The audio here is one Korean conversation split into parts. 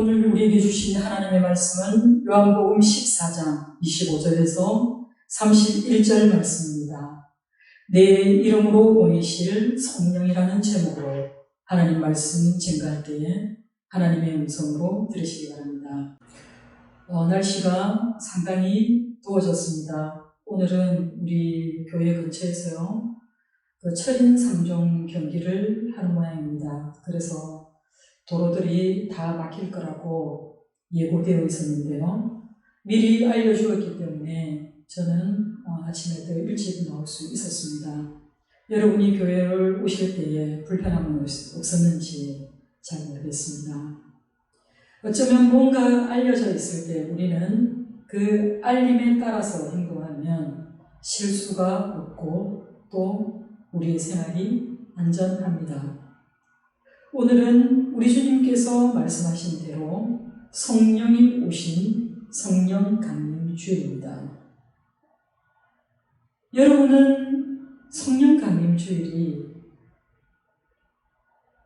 오늘 우리에게 주신 하나님의 말씀은 요한복음 14장 25절에서 31절 말씀입니다. 내 이름으로 보내실 성령이라는 제목으로 하나님 말씀 증거할 때에 하나님의 음성으로 들으시기 바랍니다. 날씨가 상당히 더워졌습니다. 오늘은 우리 교회 근처에서요, 철인 3종 경기를 하는 모양입니다. 그래서 도로들이 다 막힐 거라고 예고되어 있었는데요. 미리 알려주었기 때문에 저는 아침에 더 일찍 나올 수 있었습니다. 여러분이 교회를 오실 때에 불편함은 없었는지 잘 모르겠습니다. 어쩌면 뭔가 알려져 있을 때 우리는 그 알림에 따라서 행동하면 실수가 없고 또 우리의 생활이 안전합니다. 오늘은 우리 주님께서 말씀하신 대로 성령이 오신 성령 강림 주일입니다. 여러분은 성령 강림 주일이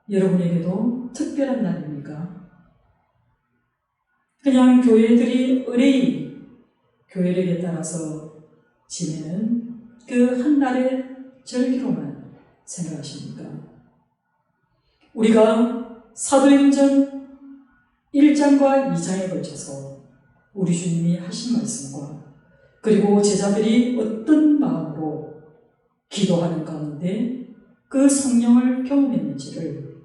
여러분에게도 특별한 날입니까? 그냥 교회들이 의뢰인 교회력에 따라서 지내는 그 한 달의 절기로만 생각하십니까? 우리가 사도행전 1장과 2장에 걸쳐서 우리 주님이 하신 말씀과 그리고 제자들이 어떤 마음으로 기도하는 가운데 그 성령을 경험했는지를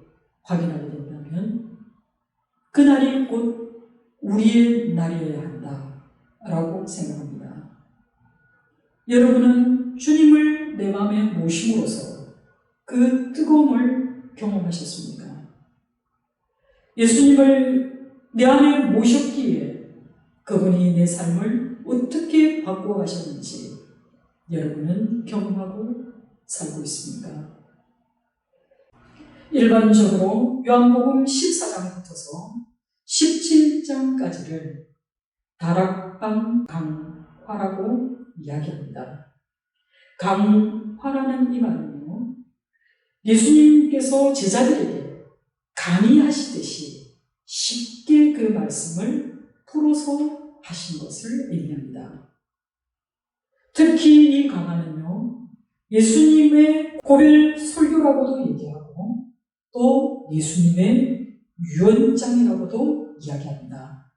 확인하게 된다면 그날이 곧 우리의 날이어야 한다라고 생각합니다. 여러분은 주님을 내 마음에 모심으로써 그 뜨거움을 경험하셨습니까? 예수님을 내 안에 모셨기에 그분이 내 삶을 어떻게 바꾸어 가셨는지 여러분은 경험하고 살고 있습니까? 일반적으로 요한복음 14장부터서 17장까지를 다락방 강화라고 이야기합니다. 강화라는 이 말은요, 예수님께서 제자들에게 강의하시듯이 쉽게 그 말씀을 풀어서 하신 것을 의미합니다. 특히 이 강화는요, 예수님의 고별 설교라고도 얘기하고 또 예수님의 유언장이라고도 이야기합니다.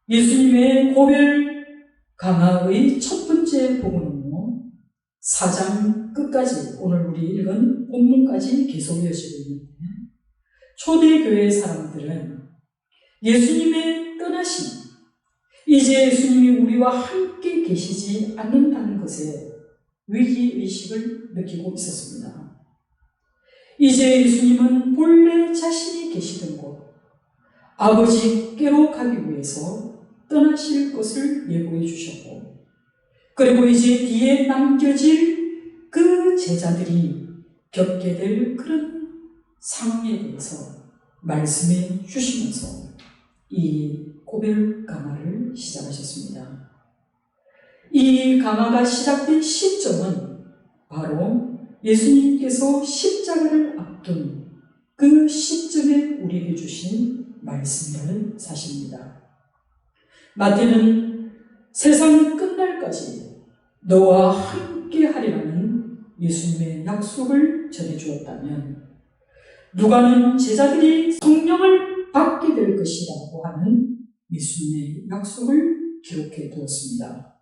예수님의 고별 강화의 첫 번째 부분은요, 4장 끝까지 오늘 우리 읽은 본문까지 계속 이어지고 있는데 초대교회 사람들은 예수님의 떠나심, 이제 예수님이 우리와 함께 계시지 않는다는 것에 위기의식을 느끼고 있었습니다. 이제 예수님은 본래 자신이 계시던 곳, 아버지께로 가기 위해서 떠나실 것을 예고해 주셨고, 그리고 이제 뒤에 남겨질 그 제자들이 겪게 될 그런 상황에 대해서 말씀해 주시면서 이 고별 강화를 시작하셨습니다. 이 강화가 시작된 시점은 바로 예수님께서 십자가를 앞둔 그 시점에 우리에게 주신 말씀이라는 사실입니다. 마태는 세상이 끝날까지 너와 함께 하리라는 예수님의 약속을 전해주었다면, 누가는 제자들이 성령을 받게 될 것이라고 하는 예수님의 약속을 기록해 두었습니다.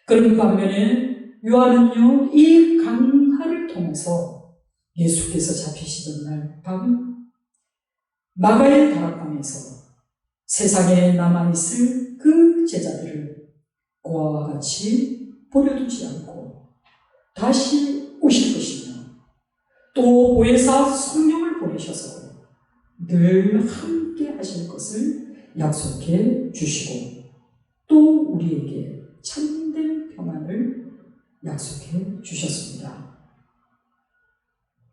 그런 반면에 요한은요, 이 강화를 통해서 예수께서 잡히시던 날 밤 마가의 다락방에서 세상에 남아있을 그 제자들을 고아와 같이 버려두지 않고 다시 오실 것이며, 또 보혜사 성령을 보내셔서 늘 함께 하실 것을 약속해 주시고 또 우리에게 참된 평안을 약속해 주셨습니다.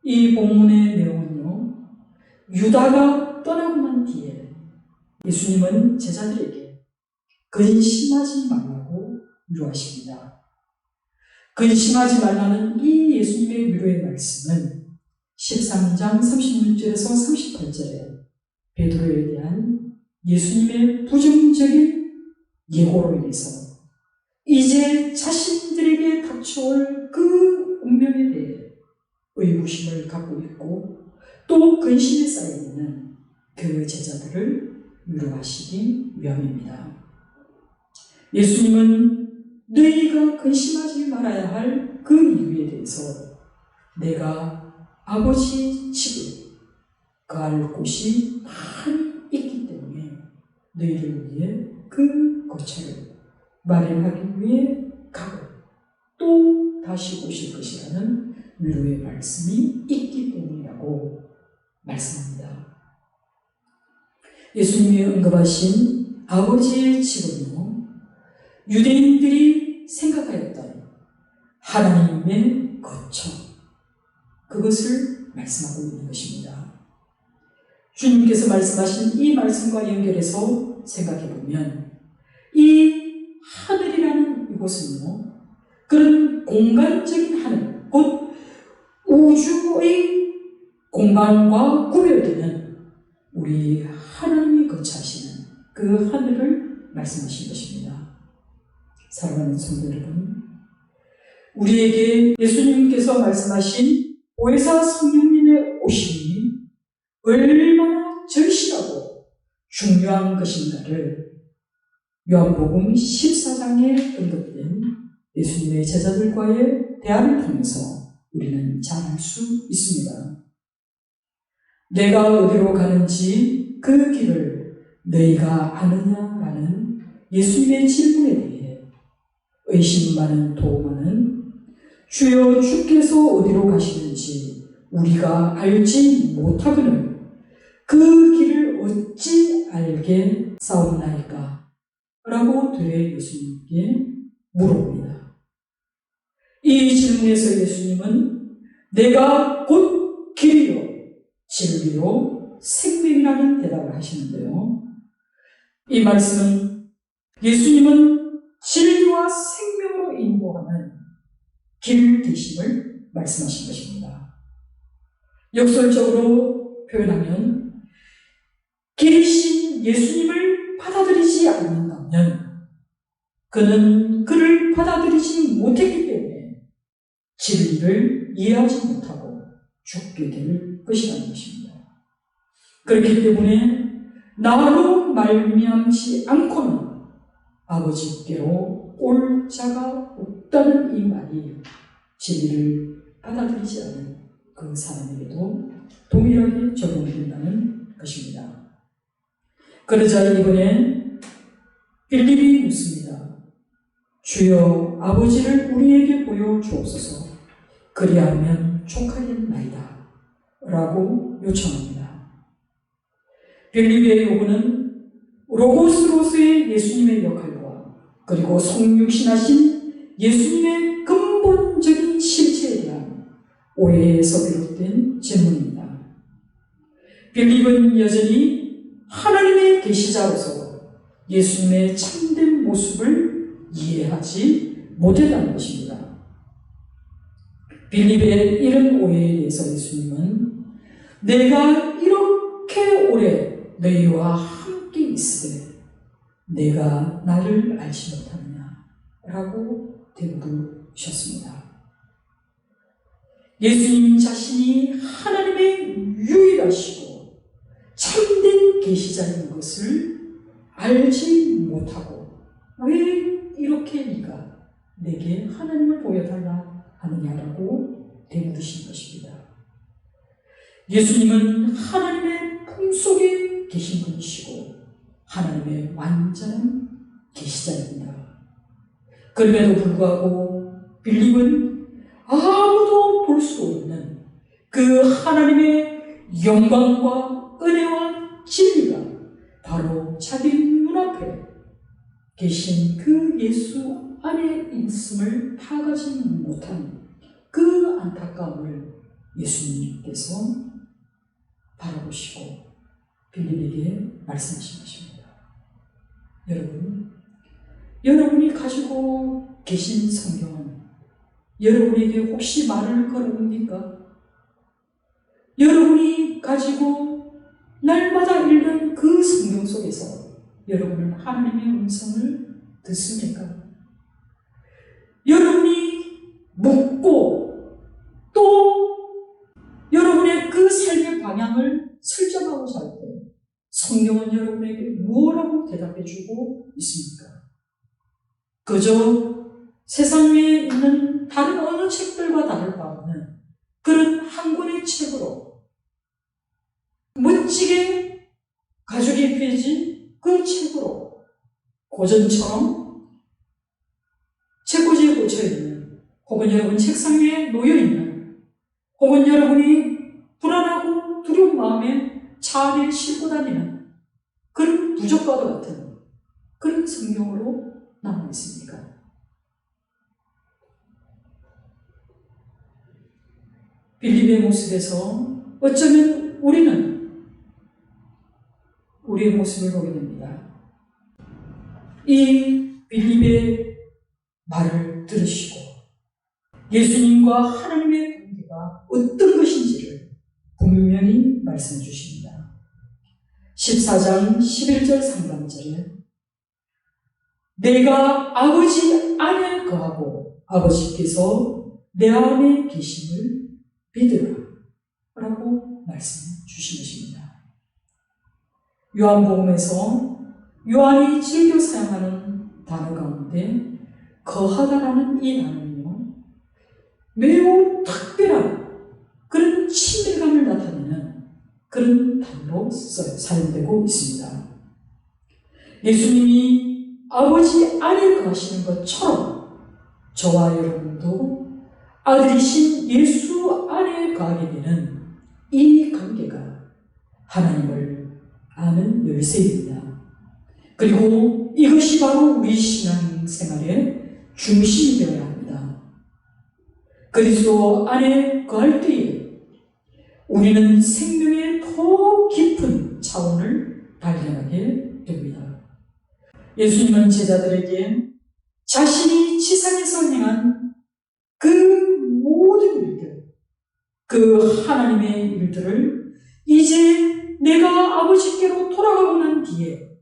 이 본문의 내용은요, 유다가 떠나고 난 뒤에 예수님은 제자들에게 근심하지 말라고 위로하십니다. 근심하지 말라는 이 예수님의 위로의 말씀은 13장 36절에서 38절에 베드로에 대한 예수님의 부정적인 예고로 인해서 이제 자신들에게 닥쳐올 그 운명에 대해 의구심을 갖고 있고 또 근심에 쌓여 있는 그 제자들을 위로하시기 위함입니다. 예수님은 너희가 근심하지 말아야 할 그 이유에 대해서 내가 아버지 집에 갈 곳이 많이 있기 때문에 너희를 위해 그 거처를 마련하기 위해 가고 또 다시 오실 것이라는 위로의 말씀이 있기 때문이라고 말씀합니다. 예수님이 언급하신 아버지의 집은요, 유대인들이 생각하였던 하나님의 거처, 그것을 말씀하고 있는 것입니다. 주님께서 말씀하신 이 말씀과 연결해서 생각해 보면 이 하늘이라는 이곳은요, 그런 공간적인 하늘, 곧 우주의 공간과 구별되는 우리 하나님이 거처하시는 그 하늘을 말씀하신 것입니다. 사랑하는 성도 여러분, 우리에게 예수님께서 말씀하신 보혜사 성령님의 오심이 얼마나 절실하고 중요한 것인가를 요한복음 14장에 언급된 예수님의 제자들과의 대화를 통해서 우리는 잘 알 수 있습니다. 내가 어디로 가는지 그 길을 너희가 아느냐라는 예수님의 질문에 대해 의심 많은 도마는 주여 주께서 어디로 가시는지 우리가 알지 못하거늘 그 길을 어찌 알게 싸움나이까? 라고 되레 예수님께 물어봅니다. 이 질문에서 예수님은 내가 곧 길이요 진리요 생명이라는 대답을 하시는데요. 이 말씀은 예수님은 진리와 생명으로 인도하는 길 되심을 말씀하신 것입니다. 역설적으로 표현하면 길이신 예수님을 받아들이지 않는다면 그는 그를 받아들이지 못했기 때문에 진리를 이해하지 못하고 죽게 될 것이라는 것입니다. 그렇기 때문에 나로 말미암지 않고는 아버지께로 올 자가 없다는 이 말이 진리를 받아들이지 않은 그 사람에게도 동일하게 적용된다는 것입니다. 그러자 이번에 빌립이 묻습니다. 주여 아버지를 우리에게 보여주옵소서. 그리하면 족하겠나이다 라고 요청합니다. 빌립의 요구는 로고스로서의 예수님의 역할과 그리고 성육신하신 예수님의 근본적인 실체에 대한 오해에서 비롯된 질문입니다. 빌립은 여전히 하나님의 계시자로서 예수님의 참된 모습을 이해하지 못했다는 것입니다. 빌립의 이런 오해에 대해서 예수님은 내가 이렇게 오래 너희와 함께 있으되 내가 나를 알지 못하느냐 라고 되물으셨습니다. 예수님 자신이 하나님의 유일하시고 참된 계시자인 것을 알지 못하고 왜 이렇게 네가 내게 하나님을 보여달라 하느냐라고 되물으신 것입니다. 예수님은 하나님의 품속에 계신 분이시고 하나님의 완전한 계시자입니다. 그럼에도 불구하고 빌립은 아무도 볼 수 없는 그 하나님의 영광과 은혜와 진리가 바로 자기 눈앞에 계신 그 예수 안에 있음을 파악하지 못한 그 안타까움을 예수님께서 바라보시고 빌립에게 말씀하신 것입니다. 여러분이 가지고 계신 성경은 여러분에게 혹시 말을 걸어옵니까? 여러분이 가지고 날마다 읽는 그 성경 속에서 여러분은 하나님의 음성을 듣습니까? 여러분이 묻고 또 여러분의 그 삶의 방향을 설정하고자 할 때 성경은 여러분에게 무엇라고 대답해주고 있습니까? 그저 세상 위에 있는 다른 어느 책들과 다를 바 없는 그런 한 권의 책으로 멋지게 가죽이 펴진 그 책으로 고전처럼 책꽂이에 꽂혀있는 혹은 여러분 책상 위에 놓여있는 혹은 여러분이 불안하고 두려운 마음에 차 안에 싣고 다니는 그런 부적과도 같은 그런 성경으로 남아 있습니까? 빌립의 모습에서 어쩌면 우리는 우리의 모습을 보게 됩니다. 이 빌립의 말을 들으시고 예수님과 하나님의 관계가 어떤 것인지를 분명히 말씀해 주십니다. 14장 11절 상반절에 내가 아버지 안에 거하고 아버지께서 내 안에 계심을 믿으라 라고 말씀해 주신 것입니다. 요한복음에서 요한이 즐겨 사용하는 단어 가운데 거하다라는 이 단어는요, 매우 특별한 그런 친밀감을 나타내는 그런 단어로 사용되고 있습니다. 예수님이 아버지 안에 거하시는 것처럼 저와 여러분도 아들이신 예수 안에 거하게 되는 이 관계가 하나님을 아는 열쇠입니다. 그리고 이것이 바로 우리 신앙생활의 중심이 되어야 합니다. 그리스도 안에 거할 때에 우리는 생명의 더 깊은 차원을 발견하게 됩니다. 예수님은 제자들에게 자신이 지상에서 행한 그 모든 일들, 그 하나님의 일들을 이제 내가 아버지께로 돌아가고 난 뒤에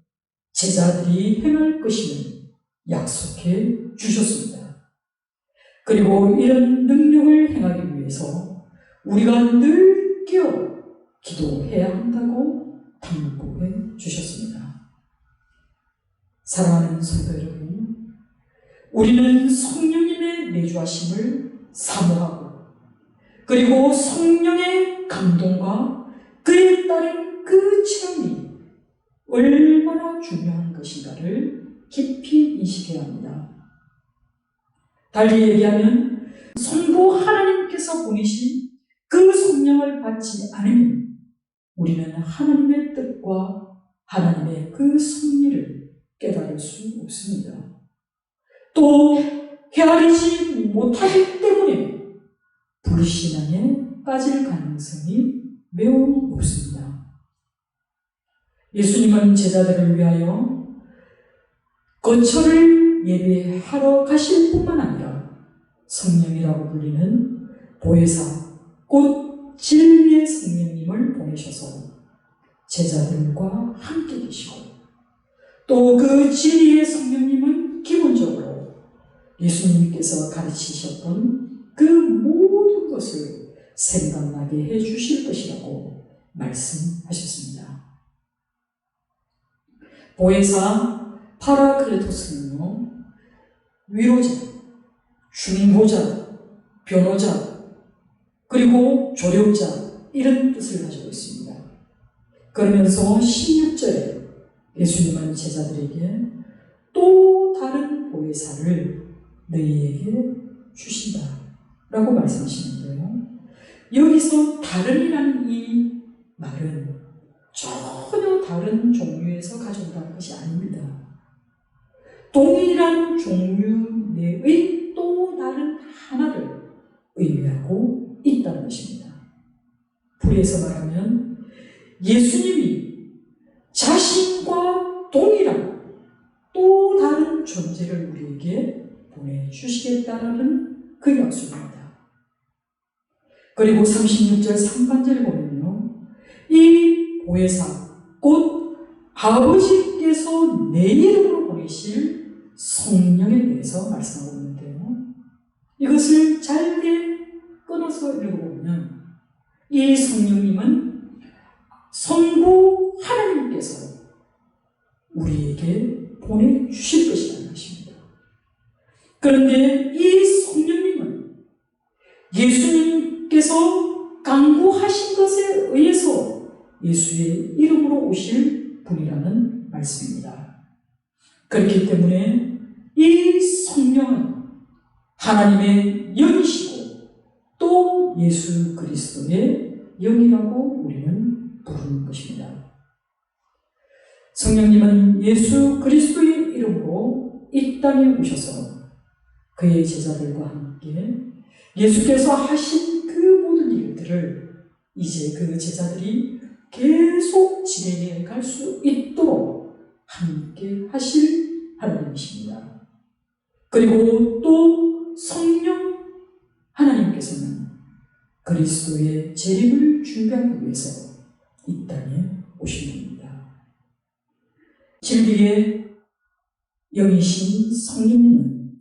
제자들이 행할 것임을 약속해 주셨습니다. 그리고 이런 능력을 행하기 위해서 우리가 늘 깨어 기도해야 한다고 당부해 주셨습니다. 사랑하는 성도 여러분, 우리는 성령님의 내주하심을 사모하고 그리고 성령의 감동과 그에 따른 그 체험이 얼마나 중요한 것인가를 깊이 인식해야 합니다. 달리 얘기하면 성부 하나님께서 보내신 그 성령을 받지 않으면 우리는 하나님의 뜻과 하나님의 그 섭리를 깨달을 수 없습니다. 또 헤아리지 못하기 때문에 불신앙에 빠질 가능성이 매우 높습니다. 예수님은 제자들을 위하여 거처를 예배하러 가실 뿐만 아니라 성령이라고 불리는 보혜사, 곧 진리의 성령님을 보내셔서 제자들과 함께 계시고 또 그 진리의 성령님은 기본적으로 예수님께서 가르치셨던 그 모든 것을 생각나게 해 주실 것이라고 말씀하셨습니다. 보혜사 파라클레토스는요, 위로자, 중보자, 변호자, 그리고 조력자 이런 뜻을 가지고 있습니다. 그러면서 16절에 예수님은 제자들에게 또 다른 보혜사를 너희에게 주신다 라고 말씀하시는데요, 여기서 다른이라는 이 말은 전혀 다른 종류에서 가져온다는 것이 아닙니다. 동일한 종류 내의 또 다른 하나를 의미하고 있다는 것입니다. 불에서 말하면 예수님이 자신과 동일한 또 다른 존재를 우리에게 보내주시겠다는 그 약속입니다. 그리고 36절 상반절을 보면요, 이 보혜사 곧 아버지께서 내 이름으로 보내실 성령에 대해서 말씀하고 있는데요. 이것을 잘게 끊어서 읽어보면 이 성령님은 성부 하나님께서 우리에게 보내주실 것이라는 것입니다. 그런데 이 성령님은 예수님께서 강구하신 것에 의해서 예수의 이름으로 오실 분이라는 말씀입니다. 그렇기 때문에 이 성령은 하나님의 영이시고 또 예수 그리스도의 영이라고 우리는 부르는 것입니다. 성령님은 예수 그리스도의 이름으로 이 땅에 오셔서 그의 제자들과 함께 예수께서 하신 그 모든 일들을 이제 그 제자들이 계속 진행해 갈 수 있도록 함께 하실 하나님이십니다. 그리고 또 성령 하나님께서는 그리스도의 재림을 준비하기 위해서 이 땅에 오신 겁니다. 진리의 영이신 성령님은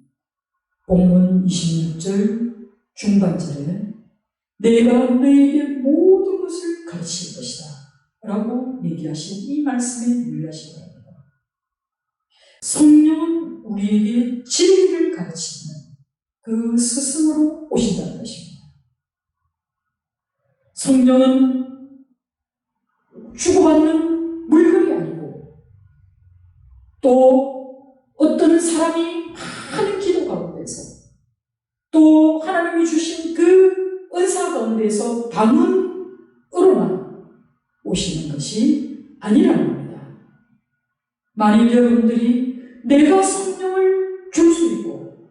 본문 26절 중반절에 내가 너에게 모든 것을 가르칠 것이다 라고 얘기하신 이 말씀에 유의하시기 바랍니다. 성령은 우리에게 진리를 가르치는 그 스승으로 오신다는 것입니다. 성령은 주고받는 물건이 아니고 또 어떤 사람이 많은 기도 가운데서 또 하나님이 주신 그 은사 가운데서 방언으로만 오시는 것이 아니라는 겁니다. 만일 여러분들이 내가 성령을 줄 수 있고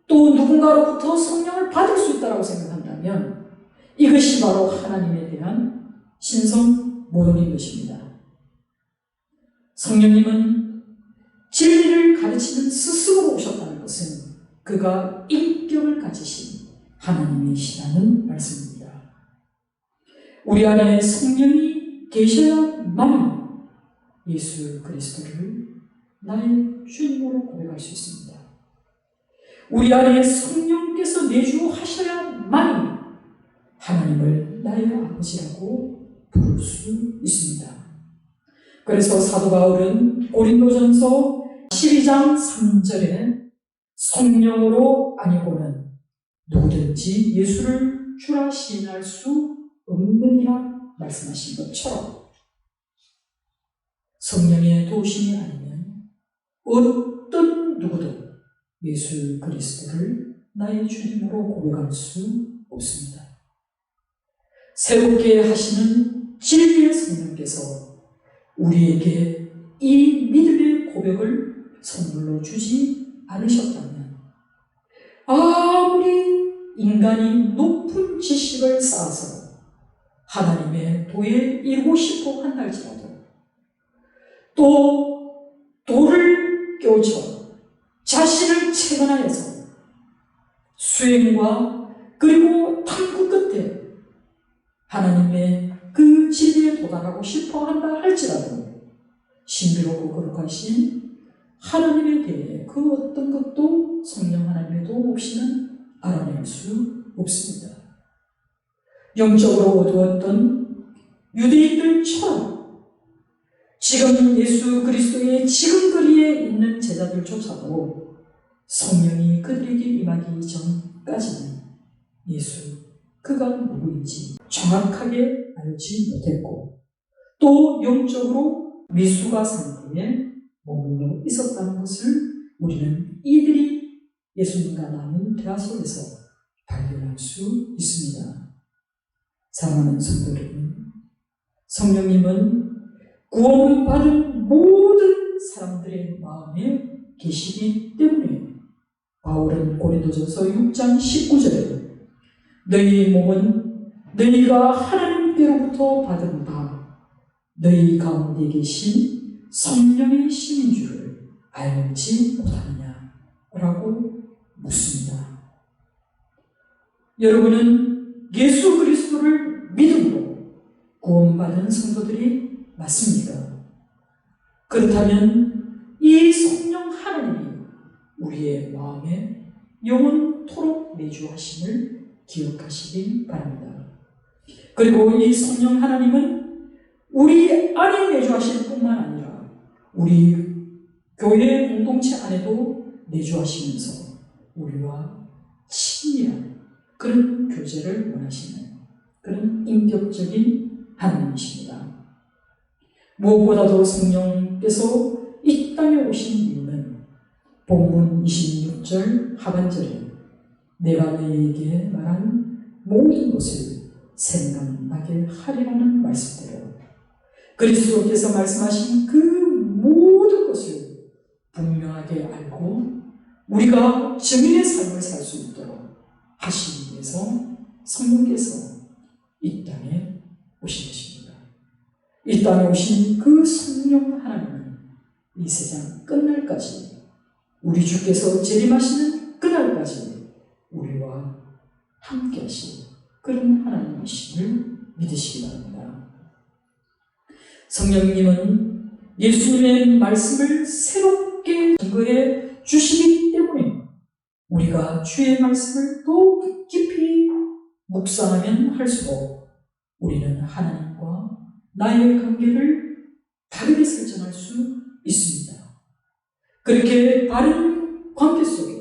또 누군가로부터 성령을 받을 수 있다고 생각한다면 이것이 바로 하나님에 대한 신성모독인 것입니다. 성령님은 진리를 가르치는 스승으로 오셨다는 것은 그가 인격을 가지신 하나님이시라는 말씀입니다. 우리 안에 성령이 계셔야만 예수 그리스도를 나의 주님으로 고백할 수 있습니다. 우리 안에 성령께서 내주하셔야만 하나님을 나의 아버지라고 부를 수 있습니다. 그래서 사도 바울은 고린도전서 12장 3절에 성령으로 아니고는 누구든지 예수를 주라 시인할 수 없느니라 말씀하신 것처럼 성령의 도우심이 아니면 어떤 누구도 예수 그리스도를 나의 주님으로 고백할 수 없습니다. 새롭게 하시는 진리의 성령께서 우리에게 이 믿음의 고백을 선물로 주지 않으셨다면 아무리 인간이 높은 지식을 쌓아서 하나님의 도에 이르고 싶어 한다 할지라도 또 돌을 깨우쳐 자신을 채근하여서 수행과 그리고 탐구 끝에 하나님의 그 진리에 도달하고 싶어 한다 할지라도 신비롭고 거룩하신 하나님에 대해 그 어떤 것도 성령 하나님의 도움 없이는 알아낼 수 없습니다. 영적으로 어두웠던 유대인들처럼 지금 예수 그리스도의 지금 거리에 있는 제자들조차도 성령이 그들에게 임하기 전까지는 예수 그가 누구인지 정확하게 알지 못했고 또 영적으로 미숙아 상태에 머물러 있었다는 것을 우리는 이들이 예수님과 나눈 대화 속에서 발견할 수 있습니다. 사랑하는 성도 여러분, 성령님은 구원받은 모든 사람들의 마음에 계시기 때문에 바울은 고린도전서 6장 19절에 너희 몸은 너희가 하나님께로부터 받은 바 너희 가운데 계신 성령의 신인 줄을 알지 못하느냐 라고 묻습니다. 여러분은 예수 그리스도를 믿음으로 구원받은 성도들이 맞습니까? 그렇다면 이 성령 하나님이 우리의 마음에 영원토록 내주하심을 기억하시기 바랍니다. 그리고 이 성령 하나님은 우리 안에 내주하실 뿐만 아니라 우리 교회 공동체 안에도 내주하시면서 우리와 친밀한 그런 교제를 원하시는 그런 인격적인 하나님이십니다. 무엇보다도 성령께서 이 땅에 오신 이유는 본문 26절 하반절에 내가 너희에게 말한 모든 것을 생각나게 하리라는 말씀대로 그리스도께서 말씀하신 그 모든 것을 분명하게 알고 우리가 증인의 삶을 살 수 있도록 하시기 위해서 성령께서 이 땅에 오신 것입니다. 이 땅에 오신 그 성령 하나님은 이 세상 끝날까지 우리 주께서 재림하시는 그날까지 우리와 함께 하실 그런 하나님이심을 믿으시기 바랍니다. 성령님은 예수님의 말씀을 새롭게 증거해 주시기 때문에 우리가 주의 말씀을 더 깊이 묵상하면 할수록 우리는 하나님과 나의 관계를 다르게 설정할 수 있습니다. 그렇게 바른 관계 속에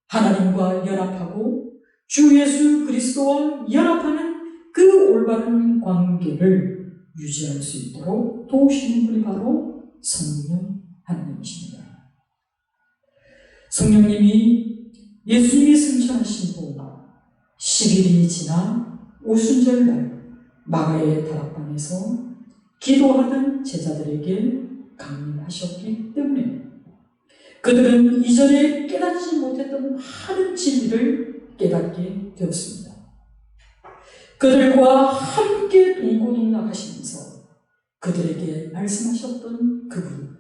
하나님과 연합하고 주 예수 그리스도와 연합하는 그 올바른 관계를 유지할 수 있도록 도우시는 분이 바로 성령 하나님이십니다. 성령님이 예수님이 승천하신 후 10일이 지나 오순절날 마가의 다락방에서 기도하던 제자들에게 강림하셨기 때문에 그들은 이전에 깨닫지 못했던 많은 진리를 깨닫게 되었습니다. 그들과 함께 동고동락하시면서 그들에게 말씀하셨던 그분,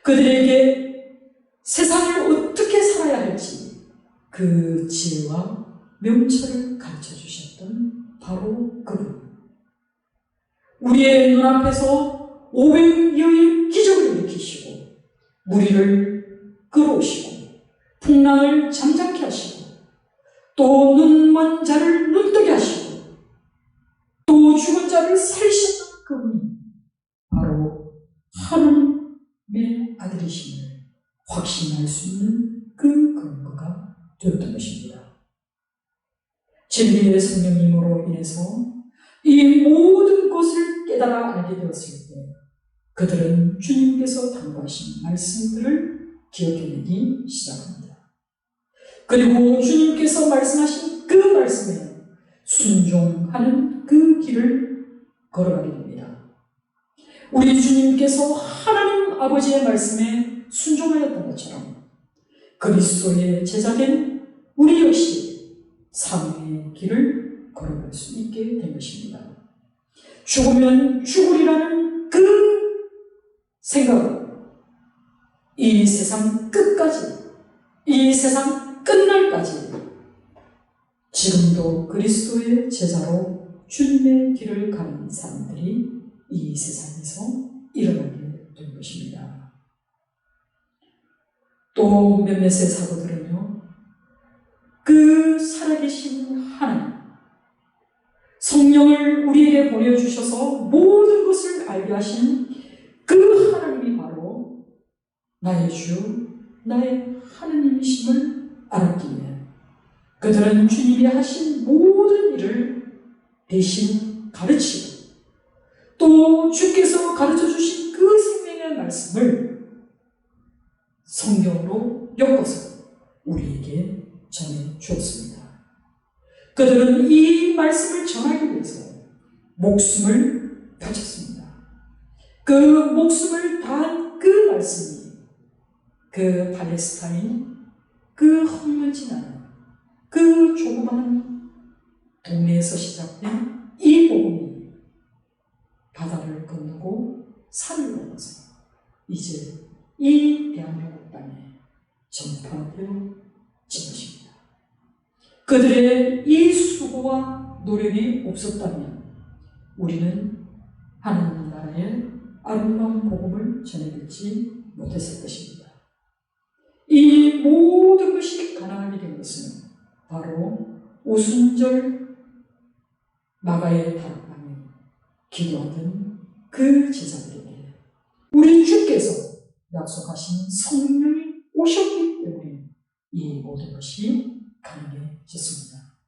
그들에게 세상을 어떻게 살아야 할지 그 지혜와 명철을 가르쳐 주셨던 바로 그분, 우리의 눈앞에서 500여의 기적을 일으키시고 무리를 끌어오시고 풍랑을 잠잠케 하시고 또 눈먼 자를 눈뜨게 하시고 또 죽은 자를 살리셨던 그분이 바로 하나님의 아들이심을 확신할 수 있는 그 근거가 되었던 것입니다. 진리의 성령님으로 인해서 이 모든 것을 깨달아 알게 되었을 때 그들은 주님께서 당부하신 말씀들을 기억해내기 시작합니다. 그리고 주님께서 말씀하신 그 말씀에 순종하는 그 길을 걸어가게 됩니다. 우리 주님께서 하나님 아버지의 말씀에 순종하였던 것처럼 그리스도의 제자된 우리 역시 사명의 길을 걸어갈 수 있게 된 것입니다. 죽으면 죽으리라는 그 생각으로 이 세상 끝까지, 이 세상 끝날까지 지금도 그리스도의 제자로 주님의 길을 가는 사람들이 이 세상에서 일어나게 된 것입니다. 또 몇몇의 사도들은요, 그 살아계신 하나님, 성령을 우리에게 보내주셔서 모든 것을 알게 하신 그 하나님이 바로 나의 주, 나의 하나님이심을 알았기에 그들은 주님이 하신 모든 일을 대신 가르치고 또 주께서 가르쳐 주신 그 생명의 말씀을 성경으로 엮어서 우리에게 전해 주었습니다. 그들은 이 말씀을 전하기 위해서 목숨을 바쳤습니다. 그 목숨을 다한 그 말씀이 그 팔레스타인, 그 험난지 나라, 그 조그마한 동네에서 시작된 이 복음이 바다를 건너고 산을 넘어서 이제 이 대한민국 땅에 전파되어진 것입니다. 그들의 이 수고와 노력이 없었다면 우리는 하나님 나라의 아름다운 복음을 전해듣지 못했을 것입니다. 이 모든 것이 가능하게 된 것은 바로 오순절 마가의 다락방에 기도하던 그 제자들에게 우리 주께서 약속하신 성령이 오셨기 때문에 이 모든 것이 가능해졌습니다.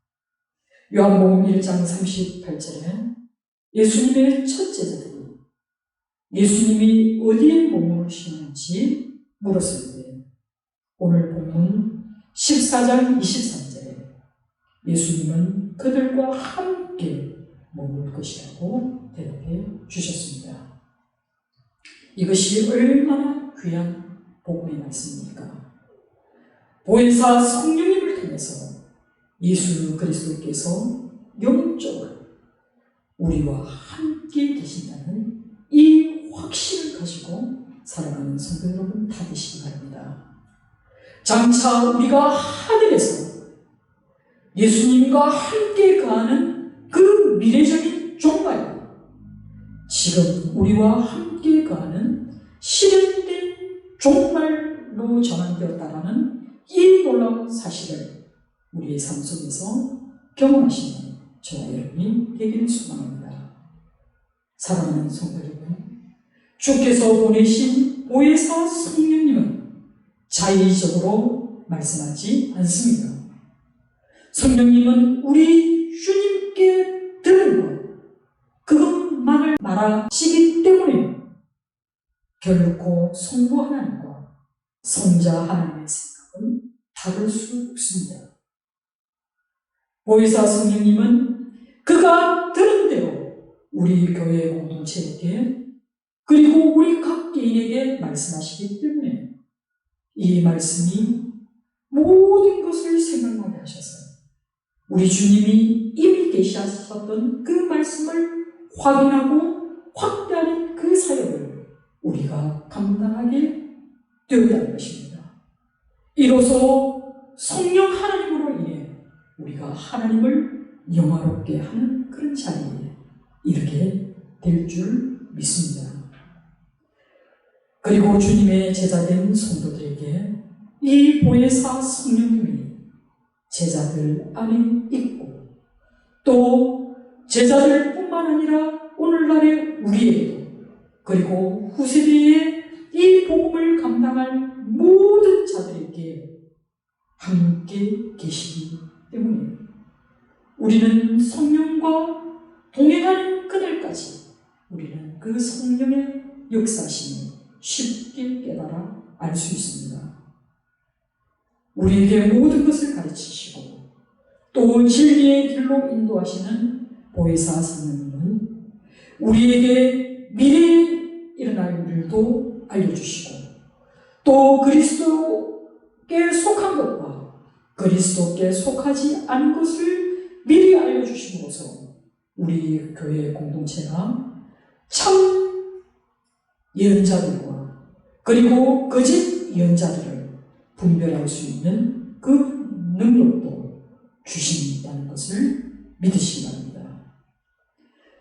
요한복음 1장 38절에 예수님의 첫 제자들이 예수님이 어디에 머무르시는지 물었을 때 오늘 본문 14장 23절에 예수님은 그들과 함께 머물 것이라고 대답해 주셨습니다. 이것이 얼마나 귀한 복음의 말씀입니까? 보혜사 성령님을 통해서 예수 그리스도께서 영적으로 우리와 함께 계신다는 이 확신을 가지고 살아가는 성도 여러분 다 되시기 바랍니다. 장차 우리가 하늘에서 예수님과 함께 가는 그 미래적인 종말, 지금 우리와 함께 가는 실현된 종말로 전환되었다라는 이 놀라운 사실을 우리의 삶 속에서 경험하시는 저와 여러분이 되기를 소망합니다. 사랑하는 성도 여러분, 주께서 보내신 보혜사 성령님은 자의적으로 말씀하지 않습니다. 성령님은 우리 주님께 들은 것, 그것만을 말하시기 때문에 결코 성부 하나님과 성자 하나님의 생각은 다를 수 없습니다. 보혜사 성령님은 그가 들은 대로 우리 교회 공동체에게 그리고 우리 각 개인에게 말씀하시기 때문에 이 말씀이 모든 것을 생각나게 하셔서 우리 주님이 이미 계시하셨던 그 말씀을 확인하고 확대하는 그 사역을 우리가 감당하게 되었다는 것입니다. 이로써 성령 하나님으로 인해 우리가 하나님을 영화롭게 하는 그런 자리에 이르게 될 줄 믿습니다. 그리고 주님의 제자된 성도들에게 이 보혜사 성령님이 제자들 안에 있고 또 제자들뿐만 아니라 오늘날의 우리에게도 그리고 후세대의 이 복음을 감당할 모든 자들에게 함께 계시기 때문에 우리는 성령과 동행하는 그날까지 우리는 그 성령의 역사심을 쉽게 깨달아 알 수 있습니다. 우리에게 모든 것을 가르치시고 또 진리의 길로 인도하시는 보혜사 성령님은 우리에게 미래에 일어날 일도 알려주시고 또 그리스도께 속한 것과 그리스도께 속하지 않은 것을 미리 알려주심으로써 우리 교회 공동체가 참 예언자들과 그리고 거짓 예언자들을 분별할 수 있는 그 능력도 주신다는 것을 믿으시기 바랍니다.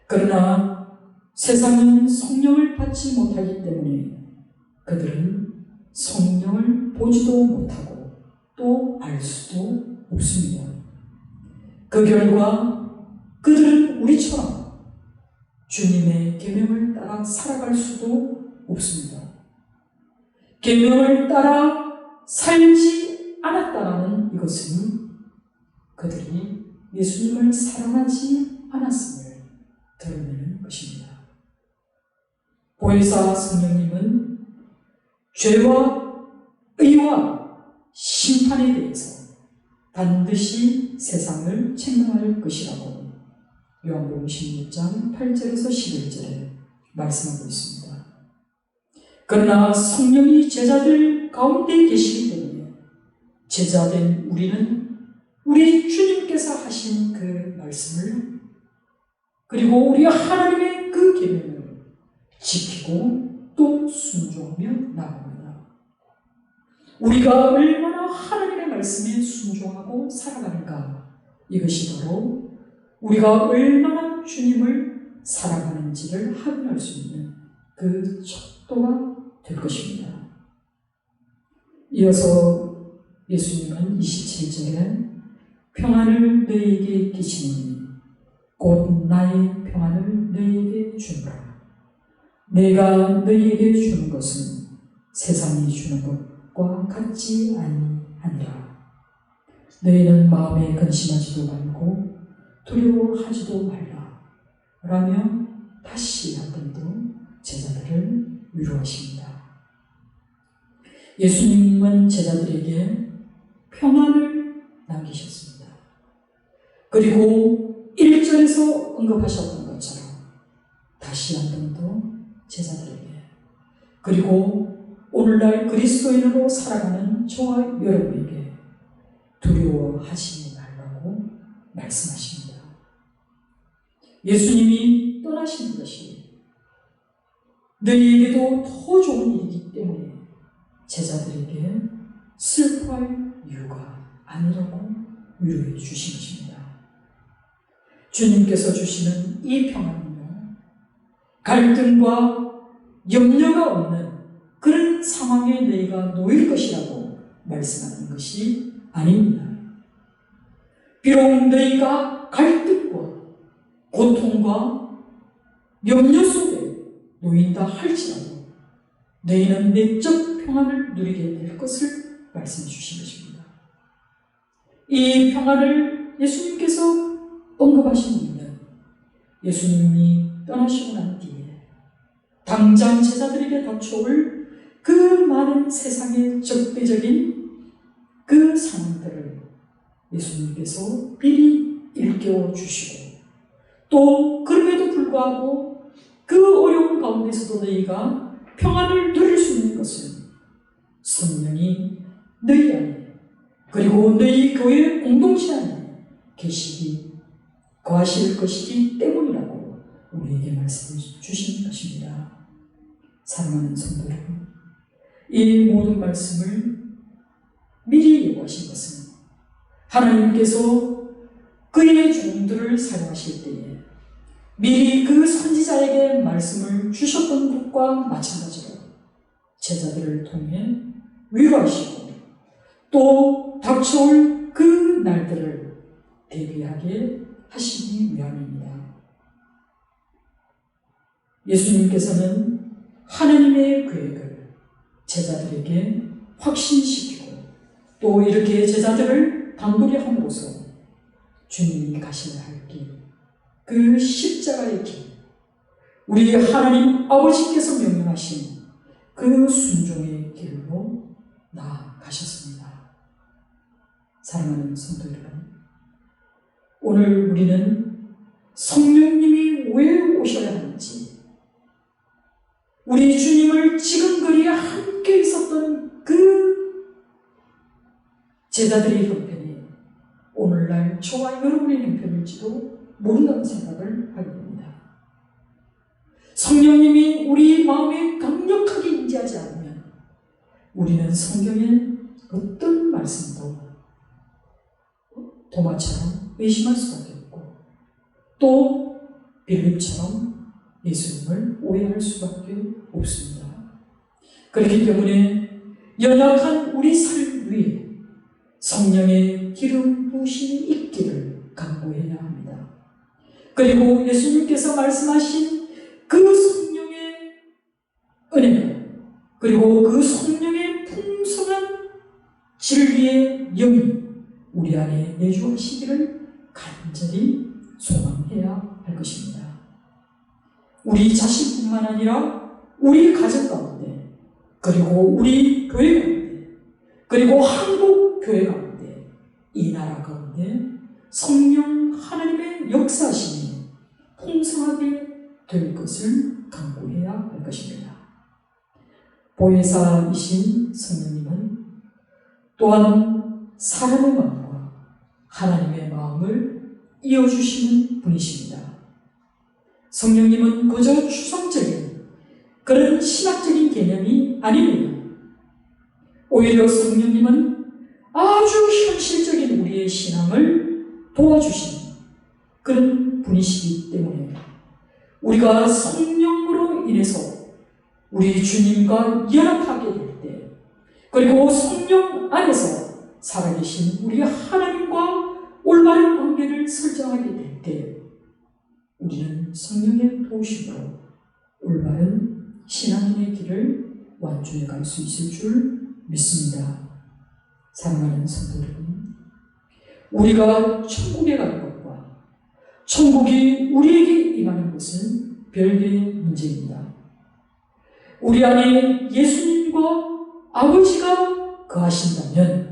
그러나 세상은 성령을 받지 못하기 때문에 그들은 성령을 보지도 못하고 또 알 수도 없습니다. 그 결과 그들은 우리처럼 주님의 계명을 따라 살아갈 수도 없습니다. 계명을 따라 살지 않았다라는 이것은 그들이 예수님을 사랑하지 않았음을 드러내는 것입니다. 보혜사 성령님은 죄와 의와 심판에 대해서 반드시 세상을 책망할 것이라고 요한복음 16장 8절에서 11절에 말씀하고 있습니다. 그러나 성령이 제자들 가운데 계시기 때문에 제자된 우리는 우리 주님께서 하신 그 말씀을 그리고 우리 하나님의 그 계명을 지키고 또 순종하며 나아갑니다. 우리가 얼마나 하나님의 말씀에 순종하고 살아가는가, 이것이 바로 우리가 얼마나 주님을 살아가는지를 확인할 수 있는 그 척도가 될 것입니다. 이어서 예수님은 27절에 평안을 너희에게 끼치니 곧 나의 평안을 너희에게 주노라. 내가 너희에게 주는 것은 세상이 주는 것과 같지 아니하니라. 너희는 마음에 근심하지도 말고 두려워하지도 말라. 라며 다시 한 번 더 제자들을 위로하십니다. 예수님은 제자들에게 평안을 남기셨습니다. 그리고 1절에서 언급하셨던 것처럼 다시 한 번 더 제자들에게, 그리고 오늘날 그리스도인으로 살아가는 저와 여러분에게 두려워하지 말라고 말씀하십니다. 예수님이 떠나신 것이 너희에게도 더 좋은 일이기 때문에 제자들에게 슬퍼할 이유가 아니라고 위로해 주신 것입니다. 주님께서 주시는 이 평안은요, 갈등과 염려가 없는 그런 상황에 너희가 놓일 것이라고 말씀하는 것이 아닙니다. 비록 너희가 갈등과 고통과 염려 속에 놓인다 할지라도 너희는 내적 평안을 누리게 될 것을 말씀해 주신 것입니다. 이 평안을 예수님께서 언급하신 이유는 예수님이 떠나시고 난 뒤에 당장 제자들에게 닥쳐올 그 많은 세상의 적대적인 그 상황들을 예수님께서 미리 일깨워 주시고, 또 그럼에도 불구하고 그 어려운 가운데서도 너희가 평안을 누릴 수 있는 것은 성령이 너희 안에, 그리고 너희 교회 공동체 안에 계시기, 거하실 것이기 때문이라고 우리에게 말씀해 주신 것입니다. 사랑하는 성도 여러분, 이 모든 말씀을 미리 예고하신 것은 하나님께서 그의 종들을 사용하실 때에 미리 그 선지자에게 말씀을 주셨던 것과 마찬가지로 제자들을 통해 위로하시고, 또 닥쳐올 그 날들을 대비하게 하시기 위함입니다. 예수님께서는 하나님의 계획을 제자들에게 확신시키고, 또 이렇게 제자들을 단둘이 함으로써 주님이 가셔야 할 길, 그 십자가의 길, 우리 하나님 아버지께서 명령하신 그 순종의 길로 나아가셨습니다. 사랑하는 성도 여러분, 오늘 우리는 성령님이 왜 오셔야 하는지, 우리 주님을 지금거리에 함께 있었던 그 제자들의 형편이 오늘날 저와 여러분의 형편일지도 모른다는 생각을 하게 됩니다. 성령님이 우리 마음에 강력하게 임재하지 않으면 우리는 성경의 어떤 말씀도 도마처럼 의심할 수밖에 없고, 또 빌립처럼 예수님을 오해할 수밖에 없습니다. 그렇기 때문에 연약한 우리 삶 위에 성령의 기름 부으심이 있기를 간구해야 합니다. 그리고 예수님께서 말씀하신 그 성령의 은혜, 그리고 그 성령의 풍성한 진리의 영이 우리 안에 내주하시기를 간절히 소망해야 할 것입니다. 우리 자신뿐만 아니라 우리 가정 가운데, 그리고 우리 교회 가운데, 그리고 한국 교회 가운데, 이 나라 가운데 성령 하나님의 역사심이 풍성하게 될 것을 간구해야 할 것입니다. 보혜사이신 성령님은 또한 사람의 마음과 하나님의 마음을 이어주시는 분이십니다. 성령님은 그저 추상적인 그런 신학적인 개념이 아닙니다. 오히려 성령님은 아주 현실적인 우리의 신앙을 도와주시는 그런 분이시기 때문에 우리가 성령으로 인해서 우리 주님과 연합하게 될 때, 그리고 성령 안에서 살아계신 우리 하나님과 올바른 관계를 설정하게 될 때, 우리는 성령의 도우심으로 올바른 신앙인의 길을 완주해 갈 수 있을 줄 믿습니다. 사랑하는 성도 여러분, 우리가 천국에 가는 것과 천국이 우리에게 임하는 것은 별개의 문제입니다. 우리 안에 예수님과 아버지가 거하신다면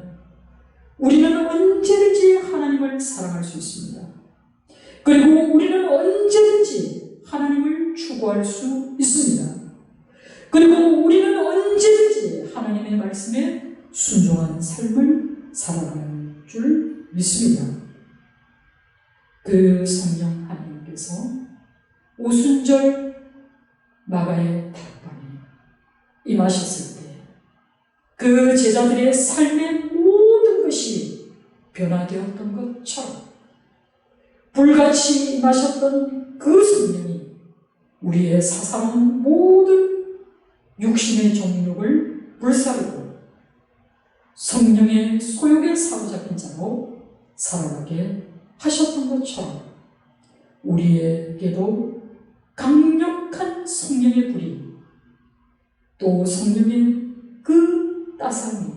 우리는 언제든지 하나님을 사랑할 수 있습니다. 그리고 우리는 언제든지 하나님을 추구할 수 있습니다. 그리고 우리는 언제든지 하나님의 말씀에 순종하는 삶을 살아갈 줄 믿습니다. 그 성령 하나님께서 오순절 마가의 다락방에 임하셨을 때 그 제자들의 삶의 모든 것이 변화되었던 것처럼 불같이 임하셨던 그 성령이 우리의 사사로운 모든 육신의 정욕을 불사르고 성령의 소욕에 사로잡힌 자로 살아가게 하셨던 것처럼 우리에게도 강력한 성령의 불이 또 성령의 그 따스함이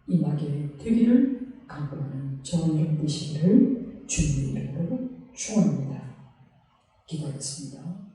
임하게 되기를 간구하는 저와 여러분 되시기를 주님의 이름으로 축원합니다. 기도하겠습니다.